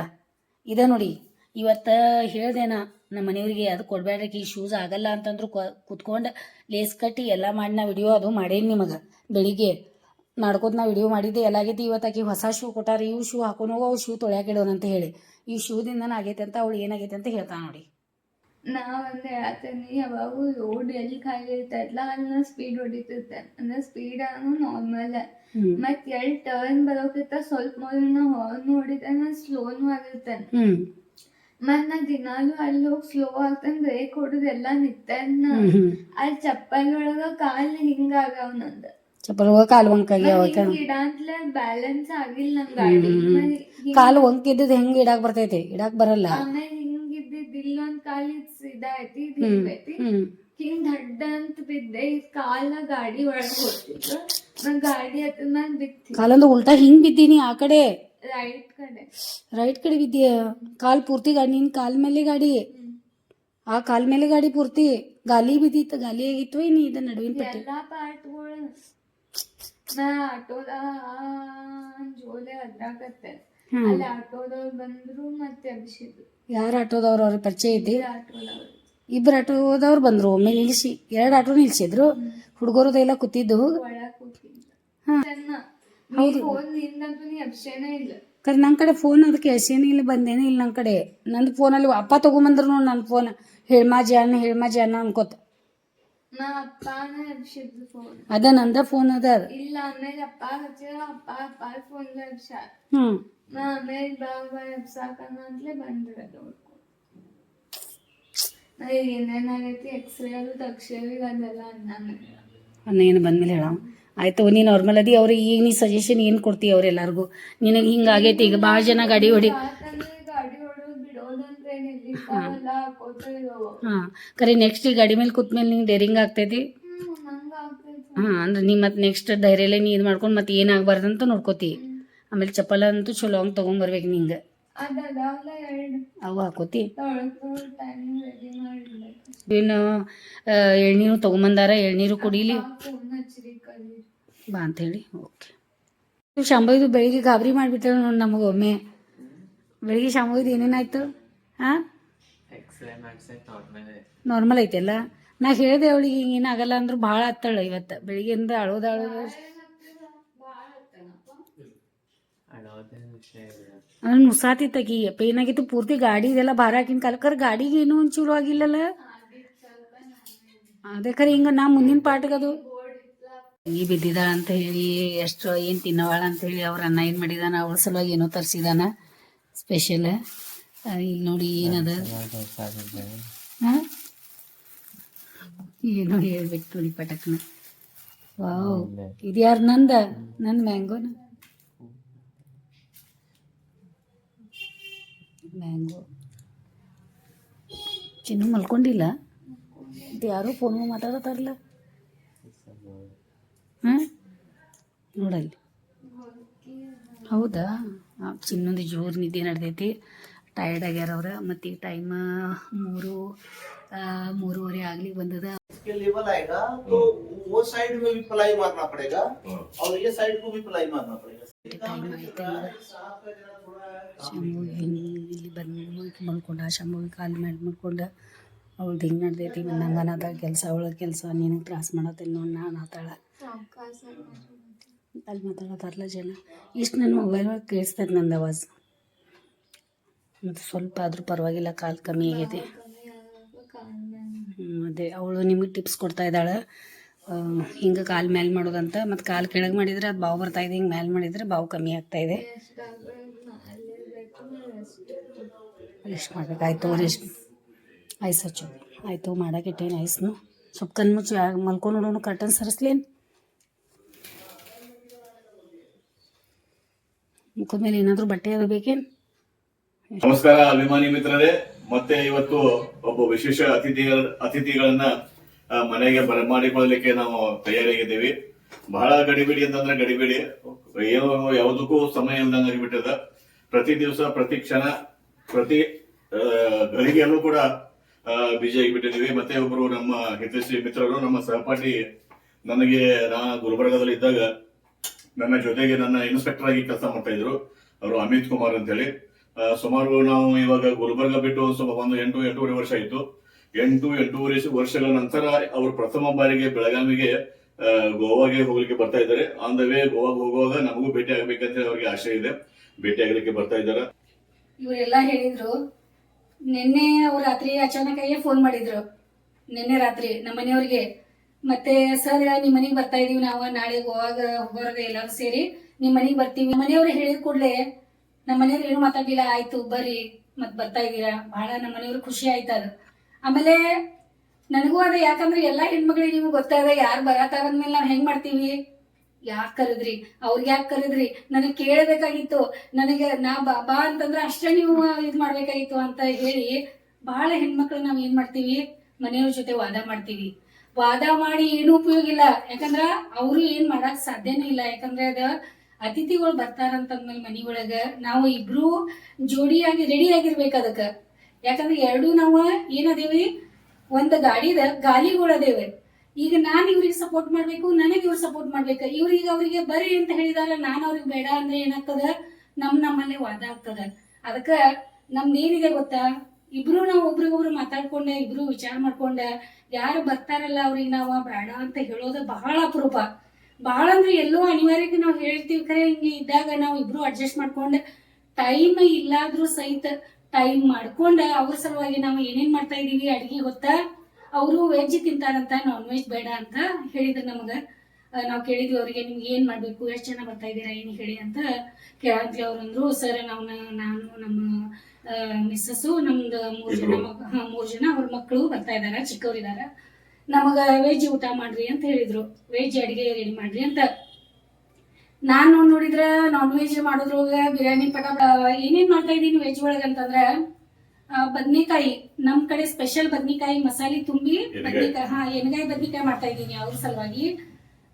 ಇದ ನೋಡಿ ಇವತ್ತು ಹೇಳ್ದೇನ ನಮ್ಮ ಮನೆಯವ್ರಿಗೆ ಅದು ಕೊಡಬೇಡ್ರಿ ಈ ಶೂಸ್ ಆಗಲ್ಲ ಅಂತಂದ್ರು ಕುತ್ಕೊಂಡು ಲೇಸ್ ಕಟ್ಟಿ ಎಲ್ಲ ಮಾಡಿ ನಾ ವಿಡಿಯೋ ಅದು ಮಾಡೇನಿ ನಿಮಗೆ ಬೆಳಿಗ್ಗೆ ಮಾಡ್ಕೋತ ನಾ ವಿಡಿಯೋ ಮಾಡಿದ್ದೆ ಎಲ್ಲ ಆಗೈತಿ ಇವತ್ತು ಆಕಿ ಹೊಸ ಶೂ ಕೊಟ್ಟಾರ ಇವು ಶೂ ಹಾಕೊಂಡು ಹೋಗೋ ಅವು ಶೂ ತೊಳ್ಯಾಕಿಡೋಣ ಅಂತ ಹೇಳಿ ಈ ಶೂದಿಂದನ ಆಗೈತೆ ಅಂತ ಅವಳು ಏನಾಗೈತೆ ಅಂತ ಹೇಳ್ತಾ ನೋಡಿ ನಾ ಒಂದು ಹೇಳ್ತೇನೆ ಯಾವಾಗೂ ರೋಡ್ ಎಲ್ಲಿ ಖಾಲಿ ಇರ್ತೈತಲ್ಲ ಅಲ್ಲಿ ಸ್ಪೀಡ್ ಹೊಡಿತಿರ್ತೆ ಅಂದ್ರೆ ಸ್ಪೀಡ್ ನಾರ್ಮಲ್ ಮತ್ ಎಲ್ಲಿ ಟರ್ನ್ ಬರೋಕಿರ್ತ ಸ್ವಲ್ಪ ಮೊದಲು ಹಾರ್ನ್ ಹೊಡಿತಾನೆ ಸ್ಲೋನು ಆಗಿರ್ತಾನೆ ಮತ್ ನಾ ದಿನಾಲು ಅಲ್ಲಿ ಹೋಗಿ ಸ್ಲೋ ಆಗ್ತಾನೆ ಬ್ರೇಕ್ ಹೊಡೆದು ಎಲ್ಲ ನಿತ್ತನ್ನ ಅಲ್ಲಿ ಚಪ್ಪಲ್ ಒಳಗ ಕಾಲ್ ಹಿಂಗಾಗವ್ ನಂದ ಚಪ್ಪಲ್ ಕಾಲು ವಂಕಾಗ್ಯಾವ ಇಡಾಂತ್ಲೆ ಬ್ಯಾಲೆನ್ಸ್ ಆಗಿಲ್ಲ ನಮ್ ಗಾಡಿ ಕಾಲು ವಂಕಿದ್ದದ ಹೆಂಗ್ ಇಡಾಕ್ ಬರ್ತೈತಿ ಇಡಾಕ್ ಬರಲ್ಲ ಆಮೇಲೆ ಹಿಂಗಿದ್ದಿದ್ ಇಲ್ಲೊಂದ್ ಕಾಲ್ ಇದೈತಿ ಇದ್ ಹಿಂಗೈತಿ ಹಿಂಗ್ ದಡ್ಡ ಅಂತ ಬಿದ್ದೆ ಈ ಕಾಲ ಗಾಡಿ ಒಳಗ್ ಹೋಗ್ತಿತ್ತು ನನ್ ಗಾಡಿ ಹತ್ರ ನಾನ್ ಬಿತ್ತಿ ಕಾಲಂದು ಉಲ್ಟಾ ಹಿಂಗ್ ಬಿದ್ದೀನಿ ಆ ಕಡೆ ರೈಟ್ ಕಡೆ ಬಿದ್ದೀಯ ಕಾಲ್ ಪೂರ್ತಿ ಗಾಡಿ ನಿನ್ ಕಾಲ್ ಮೇಲೆ ಗಾಡಿ ಆ ಕಾಲ್ ಮೇಲೆ ಗಾಡಿ ಪೂರ್ತಿ ಗಾಲಿ ಬಿದ್ದಿತ್ತು ಗಾಲಿ ಆಗಿತ್ತು ನೀ ಇದ ನಡುವಿನ ಪಟ್ಟಿ ಎಲ್ಲಾ ಪಾರ್ಟ್ಗಳು ನಾ ಆಟೋದ ಜೋಲೆ ಅದ್ರಾಕತ್ತೆ ಅಲ್ಲಿ ಆಟೋದವ್ರು ಬಂದ್ರು ಮತ್ತೆ ಎಬ್ಸಿದ್ರು ಯಾರ ಆಟೋದವ್ರು ಅವ್ರ ಪರಿಚಯ ಐತಿ ಆಟೋದವ್ರು ಇಬ್ರು ಆಟೋದವ್ರು ಬಂದ್ರು ಒಮ್ಮೆ ನಿಲ್ಸಿ 2 ಆಟೋ ನಿಲ್ಸಿದ್ರು ಹುಡುಗರದೆಲ್ಲ ಕೂತಿದ್ದು ಒಳಗ್ ಕೂತಿದ್ದ ಹೌದು ಫೋನ್ ನಿಂದಂತೂ ನೀ ಎಬ್ಸೇನೇ ಇಲ್ಲ ಕರೆ ನನ್ನ ಕಡೆ ಫೋನ್ ಅದಕ್ಕೆ ಎಸೇನೇ ಇಲ್ಲ ಬಂದೇನೇ ಇಲ್ಲ ನನ್ನ ಕಡೆ ನಂದು ಫೋನಲ್ಲಿ ಅಪ್ಪ ತಗೊಂಬಂದ್ರು ನೋಡಿ ನನ್ನ ಫೋನ್ ಹೇಳ್ಮಾ ಜಾನ ಅನ್ಕೋತ ನಾ ಅಪ್ಪನ ಎಬ್ಸಿದ್ದು ಫೋನ್ ಅದ ನಂದ ಫೋನ್ ಅದ ಇಲ್ಲ ಆಮೇಲೆ ಅಪ್ಪ ಹಚ್ಚಿರ ಅಪ್ಪ ಫೋನ್ ಎಬ್ಸ ನಾ ಆಮೇಲೆ ಬಾ ಎಬ್ಸಾಕನ ಅಂತಲೇ ಬಂದ್ರೆ ಏನೇನಾಗೈತಿ ಎಕ್ಸ್ರೇ ಅದು ತಕ್ಷವಿಗೆ ಅದೆಲ್ಲ ಏನು ಬಂದ್ಮೇಲೆ ಹೇಳ ಆಯ್ತು ನೀ ನಾರ್ಮಲ್ ಅದಿ ಅವ್ರಿಗೆ ಈಗ ನೀ ಸಜೆಷನ್ ಏನು ಕೊಡ್ತೀವಿ ಅವ್ರೆಲ್ಲರಿಗೂ ನಿನಗೆ ಹಿಂಗಾಗೈತಿ ಈಗ ಭಾಳ ಜನ ಗಾಡಿ ಹೊಡಿ ಹಾಂ ಕರೆ ನೆಕ್ಸ್ಟ್ ಈ ಗಾಡಿ ಮೇಲೆ ಕೂತ್ಮೇಲೆ ನಿಂಗೆ ಡೇರಿಂಗ್ ಆಗ್ತೈತಿ ಹಾಂ ಅಂದ್ರೆ ನೀ ಮತ್ತೆ ನೆಕ್ಸ್ಟ್ ಧೈರ್ಯಲ್ಲೇ ನೀ ಇದು ಮಾಡ್ಕೊಂಡು ಮತ್ತೆ ಏನಾಗಬಾರ್ದಂತ ನೋಡ್ಕೋತಿ ಆಮೇಲೆ ಚಪ್ಪಲ ಅಂತೂ ಚಲೋ ಹಂಗೆ ತೊಗೊಂಬರ್ಬೇಕು ನಿಂಗೆ ಅವು ಹಾಕೋತಿ ಏನು ಎಳ್ನೀರು ತೊಗೊಂಬಂದಾರ ಎಳ್ನೀರು ಕುಡೀಲಿ ಬಾ ಅಂಥೇಳಿ ಓಕೆ ಶಾಂಭವಿದು ಬೆಳಿಗ್ಗೆ ಗಾಬರಿ ಮಾಡಿಬಿಟ್ಟಾಳೆ ನೋಡಿ ನಮಗೆ ಒಮ್ಮೆ ಬೆಳಿಗ್ಗೆ ಶಾಂಭವಿದು ಏನೇನಾಯ್ತು ಹಾಂ ನಾರ್ಮಲ್ ಐತೆಲ್ಲ ನಾ ಹೇಳಿದೆ ಅವಳಿಗೆ ಹಿಂಗೆ ಏನಾಗಲ್ಲ ಅಂದ್ರೆ ಭಾಳ ಹತ್ತಾಳೆ ಇವತ್ತು ಬೆಳಿಗ್ಗೆಯಿಂದ ಅಳೋದು ಅದನ್ನ ಉಸಾತಿ ತೆಗಿ ಪೇನ್ ಆಗಿತ್ತು ಪೂರ್ತಿ ಗಾಡಿ ಇದೆಲ್ಲ ಭಾರ ಹಾಕಿನ ಕಾಲಕ್ಕರ ಗಾಡಿಗೆ ಏನೂ ಒಂದು ಚಲೋ ಆಗಿಲ್ಲಲ್ಲ. ಅದೇ ಖರೆ ಹಿಂಗೆ ನಾ ಮುಂದಿನ ಪಾಠಕ್ಕೆ ಅದು ಈ ಬಿದ್ದಿದಾಳ ಅಂತ ಹೇಳಿ ಎಷ್ಟು ಏನು ತಿನ್ನವಾಳ ಅಂತ ಹೇಳಿ ಅವ್ರ ಅನ್ನ ಏನು ಮಾಡಿದಾನ ಅವಳ ಸಲುವಾಗಿ ಏನೋ ತರಿಸಿದಾನ ಸ್ಪೆಷಲ್. ಇಲ್ಲಿ ನೋಡಿ ಏನದ ಹಾಂ ಏನೋ ಹೇಳ್ಬೇಕು ನೋಡಿ ಪಟಕ್ನ. ವಾವ್ ಇದು ಯಾರು ನಂದ ಮ್ಯಾಂಗೋನ ಮ್ಯಾಂಗೋ. ಚಿನ್ನು ಮಲ್ಕೊಂಡಿಲ್ಲ ಇದು ಯಾರೋ ಫೋನ್ ಮಾತಾಡತ್ತಾರಲ್ಲ. ಹಾಂ ನೋಡಲ್ಲಿ ಹೌದಾ. ಚಿನ್ನೊಂದು ಜೋರು ನಿದ್ದೆ ನಡೆದೈತಿ, ಟಯರ್ಡ್ ಆಗ್ಯಾರ ಅವ್ರ. ಮತ್ತು ಈಗ ಟೈಮ್ 3:30 ಆಗ್ಲಿಕ್ಕೆ ಬಂದದ. लेवल आएगा तो वो साइड में भी प्लाई मारना पड़ेगा और ये साइड को भी प्लाई मारना पड़ेगा. ಶಂಭು ಇಲ್ಲಿ ಬಂದು ಮಲ್ಕೊಂಡ, ಶಂಭುವಿ ಕಾಲು ಮೇಲೆ ಮಲ್ಕೊಂಡ. ಅವಳ್ದು ಹಿಂಗೆ ನಡ್ದೈತಿ ನಂಗನದ ಕೆಲಸ ಅವಳ ಕೆಲಸ ನಿನಗೆ ತ್ರಾಸ ಮಾಡತ್ತಿಲ್ಲ ನೋಡಿ ನಾನು ಆತಾಳ ಅಲ್ಲಿ ಮಾತಾಡತ್ತಾರಲ್ಲ ಜನ. ಇಷ್ಟು ನನ್ನ ಮೊಬೈಲ್ ಒಳಗೆ ಕೇಳಿಸ್ತೈತೆ ನಂದು ಆವಾಜ್. ಮತ್ತು ಸ್ವಲ್ಪ ಆದರೂ ಪರವಾಗಿಲ್ಲ, ಕಾಲು ಕಮ್ಮಿ ಆಗೈತಿ. ಅದೇ ಅವಳು ನಿಮಗೆ ಟಿಪ್ಸ್ ಕೊಡ್ತಾ ಇದ್ದಾಳೆ ಹಿಂಗೆ ಕಾಲು ಮೇಲೆ ಮಾಡೋದಂತ. ಮತ್ತು ಕಾಲು ಕೆಳಗೆ ಮಾಡಿದರೆ ಅದು ಬಾವು ಬರ್ತಾಯಿದೆ, ಹಿಂಗೆ ಮೇಲೆ ಮಾಡಿದರೆ ಬಾವು ಕಮ್ಮಿ ಆಗ್ತಾಯಿದೆ. ರೆಸ್ಟ್ ಮಾಡ್ಬೇಕಾಯ್ತು, ರೆಸ್ಟ್ ಐಸ್ ಹಚ್ಚು ಆಯಿತು ಮಾಡೋಕ್ಕಿಟ್ಟೇನು ಐಸ್ನು. ಸ್ವಲ್ಪ ಕಣ್ಮುಚ್ಚು ಮಲ್ಕೊಂಡು ನೋಡೋಣ, ಕರ್ಟನ್ ಸರಿಸ್ಲೇನು ಮುಖದ ಮೇಲೆ ಏನಾದರೂ ಬಟ್ಟೆ ಅದು ಬೇಕೇನು. ನಮಸ್ಕಾರ ಅಭಿಮಾನಿ ಮಿತ್ರರೇ, ಮತ್ತೆ ಇವತ್ತು ಒಬ್ಬ ವಿಶೇಷ ಅತಿಥಿಗಳನ್ನ ಮನೆಗೆ ಬರಮಾಡಿಕೊಳ್ಳಲಿಕ್ಕೆ ನಾವು ತಯಾರಾಗಿದ್ದೀವಿ. ಬಹಳ ಗಡಿಬಿಡಿ ಅಂತಂದ್ರೆ ಗಡಿಬಿಡಿ, ಏನೋ ಯಾವುದಕ್ಕೂ ಸಮಯ ಇಲ್ದಂಗೆ ಆಗಿಬಿಟ್ಟದ. ಪ್ರತಿ ದಿವಸ, ಪ್ರತಿ ಕ್ಷಣ, ಪ್ರತಿ ಗಳಿಗೆಯಲ್ಲೂ ಕೂಡ ಬಿಜಿ ಆಗಿಬಿಟ್ಟಿದ್ದೀವಿ. ಮತ್ತೆ ಒಬ್ರು ನಮ್ಮ ಹಿತೈಷಿ ಮಿತ್ರರು, ನಮ್ಮ ಸಹಪಾಠಿ, ನಾ ಗುಲ್ಬರ್ಗಾದಲ್ಲಿ ಇದ್ದಾಗ ನನ್ನ ಜೊತೆಗೆ ನನ್ನ ಇನ್ಸ್ಪೆಕ್ಟರ್ ಆಗಿ ಕೆಲಸ ಮಾಡ್ತಾ ಇದ್ರು, ಅವರು ಅಮಿತ್ ಕುಮಾರ್ ಅಂತ ಹೇಳಿ. ಸುಮಾರು ನಾವು ಇವಾಗ ಗುಲ್ಬರ್ಗ ಬಿಟ್ಟು ಒಂದು 8-8.5 ವರ್ಷ ಆಯ್ತು. 8-8.5 ವರ್ಷಗಳ ನಂತರ ಅವರು ಪ್ರಥಮ ಬಾರಿಗೆ ಬೆಳಗಾವಿಗೆ ಗೋವಾಗೆ ಹೋಗ್ಲಿಕ್ಕೆ ಬರ್ತಾ ಇದ್ದಾರೆ. ಆನ್ ದ ವೇ ಗೋವಾಗೆ ಹೋಗುವಾಗ ನಮಗೂ ಭೇಟಿ ಆಗ್ಬೇಕಂತ ಅವ್ರಿಗೆ ಆಸೆ ಇದೆ, ಭೇಟಿ ಆಗ್ಲಿಕ್ಕೆ ಬರ್ತಾ ಇದ್ದಾರೆ. ಇವರೆಲ್ಲ ಹೇಳಿದ್ರು. ನಿನ್ನೆ ಅವ್ರು ರಾತ್ರಿ ಅಚಾನಕ್ಕಾಗಿ ಫೋನ್ ಮಾಡಿದ್ರು, ನಿನ್ನೆ ರಾತ್ರಿ ನಮ್ಮ ಮನೆಯವ್ರಿಗೆ. ಮತ್ತೆ ಸರ್ ನಿಮ್ಮ ಮನೆಗೆ ಬರ್ತಾ ಇದೀವಿ ನಾವು, ನಾಳೆ ಗೋವಾಗ ಹೋಗೋರ್ಗ ಎಲ್ಲರೂ ಸೇರಿ ನಿಮ್ಮ ಮನೆಗೆ ಬರ್ತೀವಿ. ಮನೆಯವ್ರು ಹೇಳಿದ ಕೂಡಲೇ ನಮ್ಮ ಮನೆಯವ್ರು ಏನು ಮಾತಾಡ್ಲಿಲ್ಲ, ಆಯ್ತು ಬರ್ರಿ ಮತ್ ಬರ್ತಾ ಇದ್ದೀರಾ. ಬಹಳ ನಮ್ಮ ಮನೆಯವ್ರು ಖುಷಿ ಆಯ್ತು ಅದು. ಆಮೇಲೆ ನನಗೂ ಅದ, ಯಾಕಂದ್ರೆ ಎಲ್ಲಾ ಹೆಣ್ಮಕ್ಳಿಗೆ ನಿಮ್ಗೆ ಗೊತ್ತಾದ ಯಾರು ಬರತಾರಂದ್ಮೇಲೆ ನಾವ್ ಹೆಂಗ್ ಮಾಡ್ತೀವಿ, ಯಾಕೆ ಕರೆದ್ರಿ, ಅವ್ರಿಗೆ ಯಾಕೆ ಕರೆದ್ರಿ, ನನಗೆ ಕೇಳಬೇಕಾಗಿತ್ತು, ನನಗೆ ನಾ ಬಾ ಅಂತಂದ್ರೆ ಅಷ್ಟೇ ನೀವು ಇದ್ ಮಾಡ್ಬೇಕಾಗಿತ್ತು ಅಂತ ಹೇಳಿ ಬಹಳ ಹೆಣ್ಮಕ್ಳು ನಾವ್ ಏನ್ ಮಾಡ್ತೀವಿ, ಮನೆಯವ್ರ ಜೊತೆ ವಾದ ಮಾಡ್ತೀವಿ. ವಾದ ಮಾಡಿ ಏನೂ ಉಪಯೋಗ ಇಲ್ಲ, ಯಾಕಂದ್ರ ಅವರು ಏನ್ ಮಾಡಕ್ ಸಾಧ್ಯನೇ ಇಲ್ಲ. ಯಾಕಂದ್ರೆ ಅದ ಅತಿಥಿಗಳು ಬರ್ತಾರಂತಂದ್ಮೇಲೆ ಮನಿ ಒಳಗ ನಾವು ಇಬ್ರು ಜೋಡಿಯಾಗಿ ರೆಡಿ ಆಗಿರ್ಬೇಕು ಅದಕ್ಕ. ಯಾಕಂದ್ರೆ ಎರಡು ನಾವು ಏನದೇವಿ, ಒಂದ್ ಗಾಡಿದ ಗಾಲಿಗಳದೇವೆ. ಈಗ ನಾನ್ ಇವ್ರಿಗೆ ಸಪೋರ್ಟ್ ಮಾಡ್ಬೇಕು, ನನಗೆ ಇವ್ರು ಸಪೋರ್ಟ್ ಮಾಡ್ಬೇಕು. ಇವ್ರಿಗೆ ಅವ್ರಿಗೆ ಬರ್ರಿ ಅಂತ ಹೇಳಿದಾರ, ನಾನ್ ಅವ್ರಿಗೆ ಬೇಡ ಅಂದ್ರೆ ಏನಾಗ್ತದ, ನಮ್ಮಲ್ಲೇ ವಾದ ಆಗ್ತದ. ಅದಕ್ಕ ನಮ್ದೇನಿದೆ ಗೊತ್ತಾ, ಇಬ್ರು ನಾವು ಒಬ್ರಿಗೊಬ್ರು ಮಾತಾಡ್ಕೊಂಡ, ಇಬ್ರು ವಿಚಾರ ಮಾಡ್ಕೊಂಡ, ಯಾರು ಬರ್ತಾರಲ್ಲ ಅವ್ರಿಗೆ ನಾವು ಬೇಡ ಅಂತ ಹೇಳೋದು ಬಹಳ ಅಪರೂಪ. ಬಹಳ ಅಂದ್ರೆ ಎಲ್ಲೋ ಅನಿವಾರ್ಯಕ್ಕೆ ನಾವು ಹೇಳ್ತೀವಿ. ಖರೆ ಹಿಂಗೆ ಇದ್ದಾಗ ನಾವು ಇಬ್ರು ಅಡ್ಜಸ್ಟ್ ಮಾಡ್ಕೊಂಡ, ಟೈಮ್ ಇಲ್ಲಾದ್ರೂ ಸಹಿತ ಟೈಮ್ ಮಾಡ್ಕೊಂಡ ಅವ್ರ ಸಲುವಾಗಿ ನಾವು ಏನೇನ್ ಮಾಡ್ತಾ ಇದೀವಿ ಅಡ್ಗೆ ಗೊತ್ತಾ. ಅವರು ವೆಜ್ ತಿಂತಾರಂತ, ನಾನ್ ವೆಜ್ ಬೇಡ ಅಂತ ಹೇಳಿದ್ರು ನಮಗ. ನಾವು ಕೇಳಿದ್ವಿ ಅವ್ರಿಗೆ, ನಿಮ್ಗೆ ಏನ್ ಮಾಡ್ಬೇಕು, ಎಷ್ಟು ಜನ ಬರ್ತಾ ಇದ್ದೀರಾ ಏನು ಹೇಳಿ ಅಂತ ಕೇಳಂತ್ಲಿ. ಅವ್ರಂದ್ರು, ಸರ್ ನಾನು ನಮ್ಮ ಮಿಸ್ಸಸ್ಸು, ನಮ್ದು 3 ಜನ ಅವ್ರ ಮಕ್ಕಳು ಬರ್ತಾ ಇದಾರ, ಚಿಕ್ಕವ್ರಿದಾರ, ನಮಗ ವೆಜ್ ಊಟ ಮಾಡ್ರಿ ಅಂತ ಹೇಳಿದ್ರು, ವೆಜ್ ಅಡಿಗೆ ರೆಡಿ ಮಾಡ್ರಿ ಅಂತ. ನಾನು ನೋಡಿದ್ರ ನಾನ್ ವೆಜ್ ಮಾಡೋದ್ರೊಳಗ ಬಿರಿಯಾನಿ ಏನೇನ್ ಮಾಡ್ತಾ ಇದೀನಿ ವೆಜ್ ಒಳಗ ಅಂತಂದ್ರ, ಬದ್ನಿಕಾಯಿ, ನಮ್ ಕಡೆ ಸ್ಪೆಷಲ್ ಬದ್ನಿಕಾಯಿ ಮಸಾಲೆ ತುಂಬಿ ಎಣ್ಗಾಯಿ ಬದ್ನಿಕಾಯಿ ಮಾಡ್ತಾ ಇದ್ದೀನಿ ಅವ್ರ ಸಲುವಾಗಿ.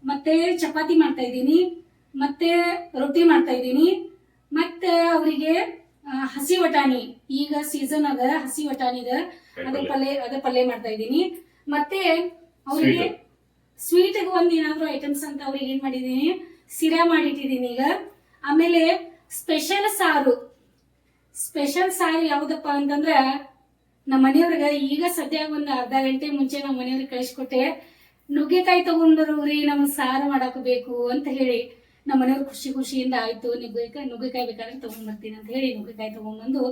ಮತ್ತೆ ಚಪಾತಿ ಮಾಡ್ತಾ ಇದ್ದೀನಿ, ಮತ್ತೆ ರೊಟ್ಟಿ ಮಾಡ್ತಾ ಇದ್ದೀನಿ. ಮತ್ತೆ ಅವರಿಗೆ ಹಸಿ ವಟಾಣಿ, ಈಗ ಸೀಸನ್ ಅದ ಹಸಿ ವಟಾಣಿದ, ಅದ ಪಲ್ಯ ಮಾಡ್ತಾ ಇದ್ದೀನಿ. ಮತ್ತೆ ಅವರಿಗೆ ಸ್ವೀಟ್ ಒಂದ್ ಏನಾದ್ರು ಐಟಮ್ಸ್ ಅಂತ ಅವ್ರಿಗೆ ಏನ್ ಮಾಡಿದೀನಿ, ಸಿರಾ ಮಾಡಿಟ್ಟಿದ್ದೀನಿ ಈಗ. ಆಮೇಲೆ ಸ್ಪೆಷಲ್ ಸಾರು ಯಾವ್ದಪ್ಪ ಅಂತಂದ್ರ, ನಮ್ಮ ಮನೆಯವ್ರಿಗೆ ಈಗ ಸದ್ಯ ಒಂದ್ ಅರ್ಧ ಗಂಟೆ ಮುಂಚೆ ನಮ್ಮ ಮನೆಯವ್ರಿಗೆ ಕಳಿಸ್ಕೊಟ್ಟೆ. ನುಗ್ಗೆಕಾಯಿ ತಗೊಂಡ್ಬರೋರಿ ನಮ್ಗೆ ಸಾರು ಮಾಡಕ್ ಬೇಕು ಅಂತ ಹೇಳಿ. ನಮ್ಮ ಮನೆಯವ್ರು ಖುಷಿಯಿಂದ ಆಯ್ತು ನುಗ್ಗೆಕಾಯಿ ಬೇಕಾದ್ರೆ ತಗೊಂಡ್ಬರ್ತೀನಿ ಅಂತ ಹೇಳಿ ನುಗ್ಗೆಕಾಯಿ ತಗೊಂಡ್ಬಂದು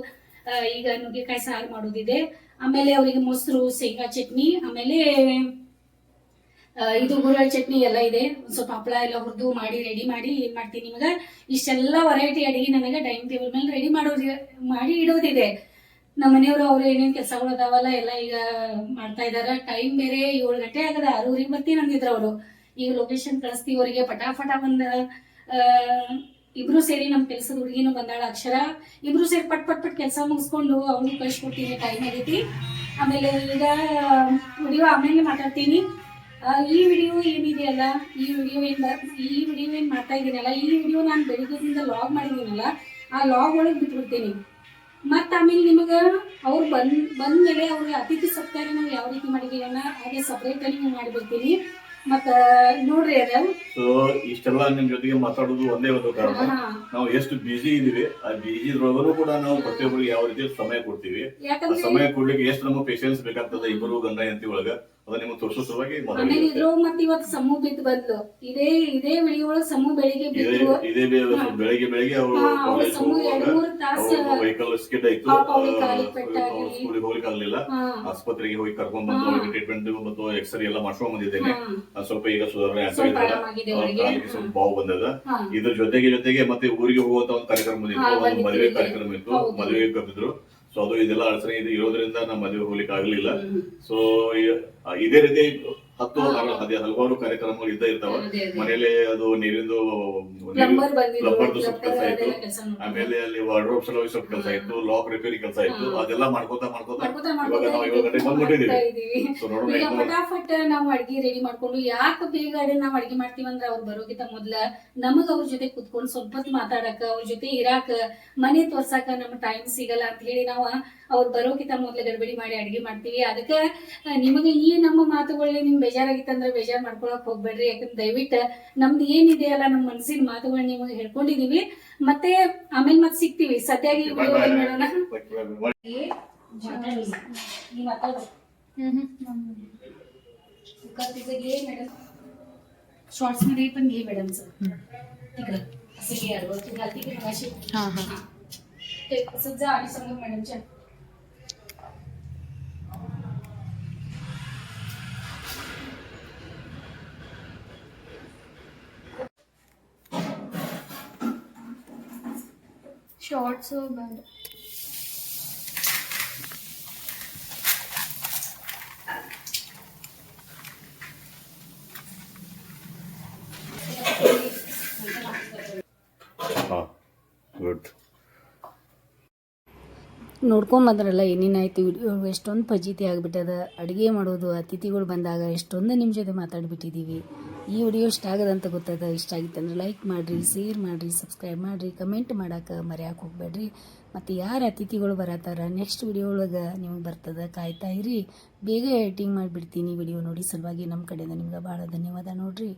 ಈಗ ನುಗ್ಗೆಕಾಯಿ ಸಾರು ಮಾಡೋದಿದೆ. ಆಮೇಲೆ ಅವರಿಗೆ ಮೊಸರು, ಶೇಂಗಾ ಚಟ್ನಿ, ಆಮೇಲೆ ಇದು ಗುರುವಾರ ಚಟ್ನಿ ಎಲ್ಲ ಇದೆ. ಒಂದ್ ಸ್ವಲ್ಪ ಹಪ್ಪಳ ಎಲ್ಲ ಹುರಿದು ಮಾಡಿ ರೆಡಿ ಮಾಡಿ ಏನ್ ಮಾಡ್ತೀನಿ ನಿಮಗ ಇಷ್ಟೆಲ್ಲ ವೆರೈಟಿ ಅಡಿಗೆ ನನಗೆ ಡೈನಿಂಗ್ ಟೇಬಲ್ ಮೇಲೆ ರೆಡಿ ಮಾಡಿ ಇಡೋದಿದೆ. ನಮ್ಮ ಮನೆಯವರು ಅವ್ರು ಏನೇನ್ ಕೆಲಸಗಳು ಅದಾವಲ್ಲ ಎಲ್ಲ ಈಗ ಮಾಡ್ತಾ ಇದಾರ. ಟೈಮ್ ಬೇರೆ 7 ಗಂಟೆ ಆಗದ, 6:30 ಬರ್ತೀನಿ ಅಂದಿದ್ರು ಅವರು. ಈಗ ಲೊಕೇಶನ್ ಕಳಿಸ್ತೀವಿ ಅವರಿಗೆ ಪಟಾಫಟ ಬಂದ ಇಬ್ರು ಸೇರಿ ನಮ್ ಕೆಲ್ಸದ ಹುಡುಗಿನೂ ಬಂದಾಳ ಅಕ್ಷರ, ಇಬ್ರು ಸೇರಿ ಪಟ್ ಕೆಲಸ ಮುಗಿಸ್ಕೊಂಡು ಅವ್ನು ಕಳ್ಸಿಕೊಡ್ತೀನಿ. ಟೈಮ್ ಆಗೈತಿ. ಆಮೇಲೆ ಈಗ ವಿಡಿಯೋ ಆಮೇಲೆ ಮಾತಾಡ್ತೀನಿ. ಈ ವಿಡಿಯೋ ಏನಿದೆಯಲ್ಲ, ಈ ವಿಡಿಯೋ ಏನ್ ಮಾಡ್ತಾ ಇದೀನಲ್ಲ, ಈ ವಿಡಿಯೋ ನಾನು ಬೆಳಿಗ್ಗೆದಿಂದ ಲಾಗ್ ಮಾಡಿದೀನಲ್ಲ, ಆ ಲಾಗ್ ಒಳಗೆ ಬಿಟ್ಬಿಡ್ತೀನಿ. ಮತ್ತ ಆಮೇಲೆ ನಿಮಗ ಅವ್ರು ಬಂದ್ಮೇಲೆ ಅವ್ರಿಗೆ ಅತಿಥಿ ಸತ್ಕಾರ ನಾವು ಯಾವ ರೀತಿ ಮಾಡಿದೀವನ್ನ ಹಾಗೆ ಸಪರೇಟ್ ಆಗಿ ಮಾಡಿಬಿಡ್ತೀನಿ. ಮತ್ತ ನೋಡ್ರಿ ಅದ. ಸೊ ಇಷ್ಟೆಲ್ಲ ನಿಮ್ ಜೊತೆಗೆ ಮಾತಾಡೋದು ಒಂದೇ ಒಂದು ಕಾರಣ, ನಾವು ಎಷ್ಟು ಬಿಜಿ ಇದೀವಿ. ಆ ಬಿಜಿ ಇದ್ರೊಳಗೂ ಕೂಡ ನಾವು ಪ್ರತಿಯೊಬ್ಬರಿಗೆ ಯಾವ ರೀತಿ ಸಮಯ ಕೊಡ್ತೀವಿ. ಆ ಸಮಯ ಕೊಡ್ಲಿಕ್ಕೆ ಎಷ್ಟು ನಮಗೆ ಪೇಷನ್ಸ್ ಬೇಕಾಗ್ತದೆ ಇಬ್ಬರು ಗಂಡ ಹೆಂಡತಿ ಒಳಗ, ಅದ ನಿಮ್ಗೆ ತೋರಿಸೋ ಸಲುವಾಗಿ ಮತ್ತೆ ಇವತ್ತು ಸಮೂಹ ಬಿದ್ದು ಬಂದ್ಲು. ಇದೇ ವಿಡಿಯೋ ಒಳಗೆ ಸಮೂಹ ಬೆಳಿಗ್ಗೆ ಬಿದ್ದು, ಬೆಳಿಗ್ಗೆ ಅವರು ವೆಹಿಕಲ್ ಸ್ಕಿಡ್ ಆಯ್ತು, ಸ್ಕೂಲಿಗೆ ಹೋಗ್ಲಿಕ್ಕೆ ಆಗಲಿಲ್ಲ. ಆಸ್ಪತ್ರೆಗೆ ಹೋಗಿ ಕರ್ಕೊಂಡ್ ಬಂದು ಅವ್ರಿಗೆ ಟ್ರೀಟ್ಮೆಂಟ್ ಮತ್ತು ಎಕ್ಸ್ರೇ ಎಲ್ಲ ಮಾಡ್ಕೊಂಡ್ ಬಂದಿದ್ದೇನೆ. ಸ್ವಲ್ಪ ಈಗ ಸುಧಾರಣೆ ಸ್ವಲ್ಪ ಬಾವು ಬಂದದ. ಇದ್ರ ಜೊತೆಗೆ ಮತ್ತೆ ಊರಿಗೆ ಹೋಗುವಂತ ಒಂದು ಕಾರ್ಯಕ್ರಮ ಬಂದಿತ್ತು, ಒಂದು ಮದುವೆ ಕಾರ್ಯಕ್ರಮ ಇತ್ತು, ಮದುವೆಗೆ ಕರೆದಿದ್ರು. ಸೊ ಅದು ಇದೆಲ್ಲ ಅಡಚಣೆ ಇರೋದ್ರಿಂದ ನಮ್ಮ ಮದುವೆ ಹೋಗ್ಲಿಕ್ಕೆ ಆಗ್ಲಿಲ್ಲ. ಸೊ ಇದೇ ರೀತಿ ಹಲವಾರು ಕಾರ್ಯಕ್ರಮಗಳು ಇರ್ತಾವ ಮನೇಲಿ. ಅದು ನೀರಿಂದು ಪ್ಲಂಬರ್ದು ಸ್ವಲ್ಪ ಕೆಲಸ ಇತ್ತು, ಆಮೇಲೆ ಅಲ್ಲಿ ವಾರ್ಡ್ರೋಬ್ ಸಲುವಾಗಿ ಸ್ವಲ್ಪ ಕೆಲಸ ಇತ್ತು, ಲಾಕ್ ರಿಪೇರಿ ಕೆಲಸ ಇತ್ತು. ಅದೆಲ್ಲ ಮಾಡ್ಕೋತಾ ಇವಾಗ ನಾವು 7 ಗಂಟೆಗೆ ಬಂದ್ಬಿಟ್ಟಿದೀವಿ. ಸೊ ನೋಡೋಣ, ಫಟಾಫಟ್ ನಾವು ಅಡ್ಗೆ ರೆಡಿ ಮಾಡ್ಕೊಂಡು, ಯಾಕೆ ಬೇಗ ನಾವು ಅಡ್ಗೆ ಮಾಡ್ತೀವಿ ಅಂದ್ರೆ ಅವ್ರು ಬರೋಗಿಂತ ಮೊದ್ಲ ನಮಗ್ ಅವ್ರ ಜೊತೆ ಕುತ್ಕೊಂಡು ಸ್ವಲ್ಪ ಹೊತ್ತು ಮಾತಾಡಕ, ಅವ್ರ ಜೊತೆ ಇರಾಕ, ಮನೆ ತೋರ್ಸಾಕ ನಮ್ಗೆ ಟೈಮ್ ಸಿಗಲ್ಲ ಅಂತ ಹೇಳಿ ನಾವು ಅವ್ರು ಬರೋಕಿಂತ ಮೊದ್ಲು ಗಡ್ಬಡಿ ಮಾಡಿ ಅಡ್ಗೆ ಮಾಡ್ತೀವಿ. ಅದಕ್ಕೆ ನಿಮಗೆ ಈ ನಮ್ಮ ಮಾತುಗಳಲ್ಲಿ ನಿಮ್ಗೆ ಬೇಜಾರಾಗಿತ್ತಂದ್ರೆ ಬೇಜಾರ್ ಮಾಡ್ಕೊಳಕ್ ಹೋಗ್ಬೇಡ್ರಿ. ಯಾಕಂದ್ರೆ ದಯವಿಟ್ಟು ನಮ್ದು ಏನಿದೆಯಲ್ಲ ನಮ್ಮ ಮನಸ್ಸಿನ ಮಾತುಗಳನ್ನ ನಿಮಗೆ ಹೇಳ್ಕೊಂಡಿದೀವಿ. ಮತ್ತೆ ಆಮೇಲೆ ಮತ್ತೆ ಸಿಗ್ತೀವಿ. ಸದ್ಯಾಗಿ शॉर्ट्स मध्ये पण घे मॅडमचं तिकडं असं घे अडवं तू घालती की मगाशी ते असं जा आणि समोर मॅडमच्या शॉर्ट्स बंद. ಗುಡ್. ನೋಡ್ಕೊಂಬಂದ್ರಲ್ಲ ಏನೇನಾಯ್ತು ವಿಡಿಯೋ. ಎಷ್ಟೊಂದು ಫಜೀತಿ ಆಗಿಬಿಟ್ಟದ. ಅಡುಗೆ ಮಾಡೋದು ಅತಿಥಿಗಳು ಬಂದಾಗ ಎಷ್ಟೊಂದು ನಿಮ್ಮ ಜೊತೆ ಮಾತಾಡಿಬಿಟ್ಟಿದ್ದೀವಿ. ಈ ವಿಡಿಯೋ ಇಷ್ಟ ಆಗದಂತ ಗೊತ್ತದ. ಇಷ್ಟ ಆಗಿತ್ತಂದ್ರೆ ಲೈಕ್ ಮಾಡಿರಿ, ಶೇರ್ ಮಾಡಿರಿ, ಸಬ್ಸ್ಕ್ರೈಬ್ ಮಾಡಿರಿ, ಕಮೆಂಟ್ ಮಾಡೋಕೆ ಮರೆಯೋಕೆ ಹೋಗ್ಬೇಡ್ರಿ. ಮತ್ತು ಯಾರು ಅತಿಥಿಗಳು ಬರತ್ತಾರ ನೆಕ್ಸ್ಟ್ ವಿಡಿಯೋ ಒಳಗೆ ನಿಮಗೆ ಬರ್ತದೆ, ಕಾಯ್ತಾ ಇರಿ. ಬೇಗ ಎಡಿಟಿಂಗ್ ಮಾಡಿಬಿಡ್ತೀನಿ ವಿಡಿಯೋ ನೋಡಿ ಸಲುವಾಗಿ. ನಮ್ಮ ಕಡೆಯಿಂದ ನಿಮ್ಗೆ ಭಾಳ ಧನ್ಯವಾದ ನೋಡ್ರಿ.